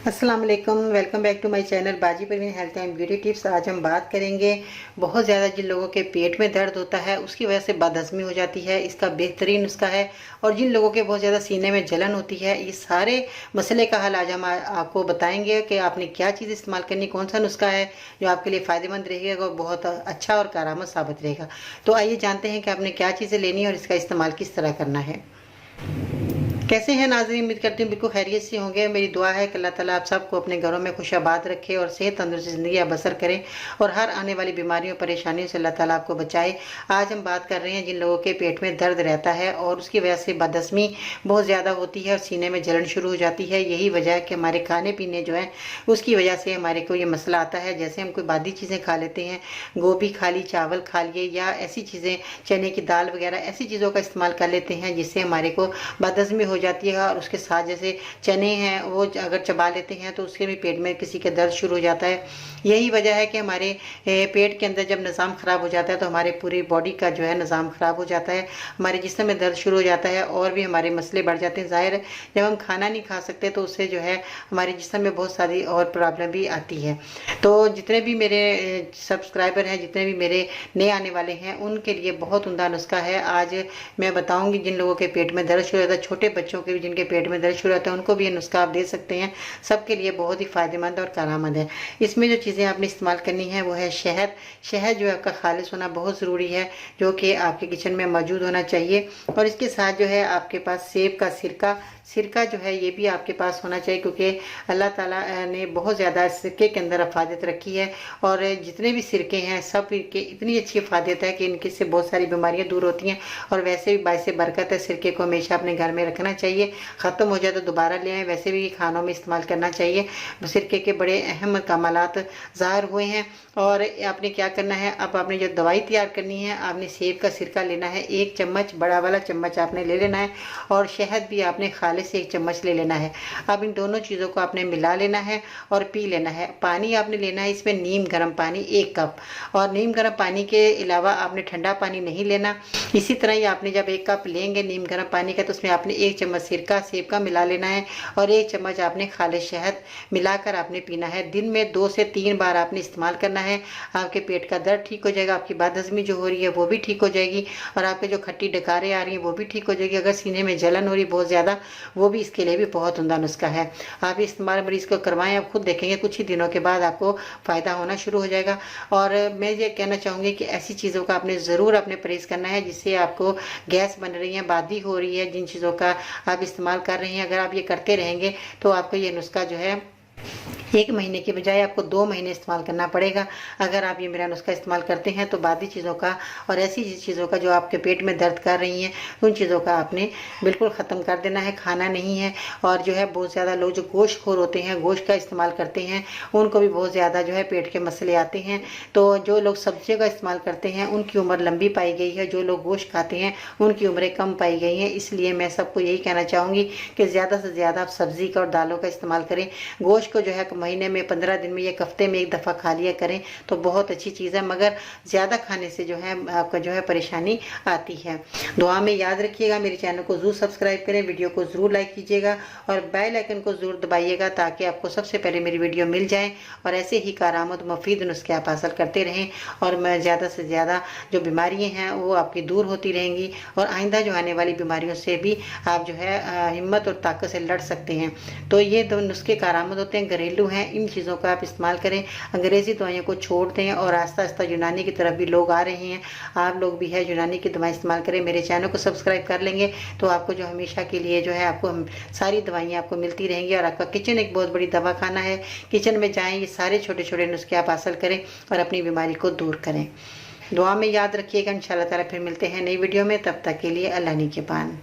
अस्सलाम वालेकुम, welcome back to my channel Baji Parveen health and beauty tips. आज हम बात करेंगे बहुत ज़्यादा जिन लोगों के पेट में दर्द होता है उसकी वजह से बदहज़मी हो जाती है, इसका बेहतरीन नुस्खा है। और जिन लोगों के बहुत ज़्यादा सीने में जलन होती है, ये सारे मसले का हल आज हम आपको बताएंगे कि आपने क्या चीज़ इस्तेमाल करनी, कौन सा नुस्खा है जो आपके लिए फ़ायदेमंद रहेगा और बहुत अच्छा और कारआमद साबित रहेगा। तो आइए जानते हैं कि आपने क्या चीज़ें लेनी है और इसका इस्तेमाल किस तरह करना है। कैसे हैं नाज़रीन, उम्मीद करती हूँ बिल्कुल खैरियत से होंगे। मेरी दुआ है कि अल्लाह ताला आप सबको अपने घरों में खुशाबाद रखे और सेहत तंदुरुस्त ज़िंदगी बसर करें और हर आने वाली बीमारियों परेशानियों से अल्लाह ताला आपको बचाए। आज हम बात कर रहे हैं जिन लोगों के पेट में दर्द रहता है और उसकी वजह से बदहज़मी बहुत ज़्यादा होती है और सीने में जलन शुरू हो जाती है। यही वजह है कि हमारे खाने पीने जो है उसकी वजह से हमारे को ये मसला आता है। जैसे हम कोई बादी चीज़ें खा लेते हैं, गोभी खा ली, चावल खा लिए या ऐसी चीज़ें, चने की दाल वगैरह ऐसी चीज़ों का इस्तेमाल कर लेते हैं जिससे हमारे को बदहज़मी हो जाती है। और उसके साथ जैसे चने हैं वो अगर चबा लेते हैं तो उसके भी पेट में किसी के दर्द शुरू हो जाता है। यही वजह है कि हमारे पेट के अंदर जब निज़ाम ख़राब हो जाता है तो हमारे पूरी बॉडी का जो है निज़ाम ख़राब हो जाता है, हमारे जिस्म में दर्द शुरू हो जाता है और भी हमारे मसले बढ़ जाते हैं। ज़ाहिर है जब हम खाना नहीं खा सकते तो उससे जो है हमारे जिस्म में बहुत सारी और प्रॉब्लम भी आती है। तो जितने भी मेरे सब्सक्राइबर हैं, जितने भी मेरे नए आने वाले हैं, उनके लिए बहुत उम्दा नुस्खा है। आज मैं बताऊंगी जिन लोगों के पेट में दर्द शुरू होता है, छोटे बच्चों के भी जिनके पेट में दर्द शुरू होता है, उनको भी ये नुस्खा आप दे सकते हैं। सबके लिए बहुत ही फ़ायदेमंद और कारआमद है। इसमें जो चीज़ें आपने इस्तेमाल करनी है वो है शहद। शहद जो है आपका खालिश होना बहुत ज़रूरी है, जो कि आपके किचन में मौजूद होना चाहिए। और इसके साथ जो है आपके पास सेब का सिरका, सिरका जो है ये भी आपके पास होना चाहिए, क्योंकि अल्लाह ताला ने बहुत ज़्यादा सिरके के अंदर अफादत रखी है। और जितने भी सिरके हैं सब के इतनी अच्छी अफादत है कि इनके से बहुत सारी बीमारियां दूर होती हैं। और वैसे भी बाइसे बरकत है, सिरके को हमेशा अपने घर में रखना चाहिए, ख़त्म हो जाए तो दोबारा ले आएँ। वैसे भी खानों में इस्तेमाल करना चाहिए। सिरके के बड़े अहम कमालात ज़ाहिर हुए हैं। और आपने क्या करना है, अब आपने जो दवाई तैयार करनी है, आपने सेब का सिरका लेना है, 1 चम्मच, बड़ा वाला चम्मच आपने ले लेना है। और शहद भी आपने खालिस 1 चम्मच ले लेना है। अब इन दोनों चीज़ों को आपने मिला लेना है और पी लेना है। पानी आपने लेना है इसमें नीम गर्म पानी 1 कप। और नीम गर्म पानी के अलावा आपने ठंडा पानी नहीं लेना। इसी तरह ही आपने जब 1 कप लेंगे नीम गर्म पानी का तो उसमें आपने 1 चम्मच सिरका सेब का मिला लेना है और 1 चम्मच आपने खालिस शहद मिलाकर आपने पीना है। दिन में 2 से 3 बार आपने इस्तेमाल करना है। आपके पेट का दर्द ठीक हो जाएगा, आपकी बदहज़मी जो हो रही है वो भी ठीक हो जाएगी और आपके जो खट्टी डकारें आ रही हैं वो भी ठीक हो जाएगी। अगर सीने में जलन हो रही है बहुत ज़्यादा, वो भी इसके लिए भी बहुत उम्दा नुस्खा है। आप इस्तेमाल मरीज़ को करवाएं, आप खुद देखेंगे कुछ ही दिनों के बाद आपको फ़ायदा होना शुरू हो जाएगा। और मैं ये कहना चाहूँगी कि ऐसी चीज़ों का आपने ज़रूर अपने परहेज़ करना है जिससे आपको गैस बन रही है, बादी हो रही है, जिन चीज़ों का आप इस्तेमाल कर रहे हैं, अगर आप ये करते रहेंगे तो आपको ये नुस्खा जो है 1 महीने की बजाय आपको 2 महीने इस्तेमाल करना पड़ेगा। अगर आप ये मेरा नुस्खा इस्तेमाल करते हैं तो बादी चीज़ों का और ऐसी चीज़ों का जो आपके पेट में दर्द कर रही हैं, उन चीज़ों का आपने बिल्कुल ख़त्म कर देना है, खाना नहीं है। और जो है बहुत ज़्यादा लोग जो गोश्तखोर होते हैं, गोश्त का इस्तेमाल करते हैं, उनको भी बहुत ज़्यादा जो है पेट के मसले आते हैं। तो जो लोग सब्जियों का इस्तेमाल करते हैं उनकी उम्र लंबी पाई गई है, जो लोग गोश्त खाते हैं उनकी उम्रें कम पाई गई हैं। इसलिए मैं सबको यही कहना चाहूँगी कि ज़्यादा से ज़्यादा आप सब्ज़ी का और दालों का इस्तेमाल करें। गोश्त को जो है महीने में 15 दिन में या हफ्ते में 1 दफ़ा खा लिया करें तो बहुत अच्छी चीज़ है, मगर ज़्यादा खाने से जो है आपका जो है परेशानी आती है। दुआ में याद रखिएगा, मेरे चैनल को ज़रूर सब्सक्राइब करें, वीडियो को ज़रूर लाइक कीजिएगा और बेल आइकन को ज़रूर दबाइएगा ताकि आपको सबसे पहले मेरी वीडियो मिल जाए और ऐसे ही कारआमद मुफीद नुस्खे आप हासिल करते रहें। और मैं ज़्यादा से ज़्यादा जो बीमारियाँ हैं वो आपकी दूर होती रहेंगी और आइंदा जो आने वाली बीमारियों से भी आप जो है हिम्मत और ताकत से लड़ सकते हैं। तो ये 2 नुस्खे कारआमद होते हैं, घरेलू हैं, इन चीज़ों का आप इस्तेमाल करें। अंग्रेज़ी दवाइयों को छोड़ दें और आस्ता आस्ता यूनानी की तरफ भी लोग आ रहे हैं। आप लोग भी है यूनानी की दवाएं इस्तेमाल करें। मेरे चैनल को सब्सक्राइब कर लेंगे तो आपको जो हमेशा के लिए जो है आपको सारी दवाइयाँ आपको मिलती रहेंगी। और आपका किचन एक बहुत बड़ी दवा खाना है, किचन में जाएँ, ये सारे छोटे छोटे नुस्खे आप हासिल करें और अपनी बीमारी को दूर करें। दुआ में याद रखिएगा। इंशाल्लाह ताला फिर मिलते हैं नई वीडियो में, तब तक के लिए अल्लाह निगहबान।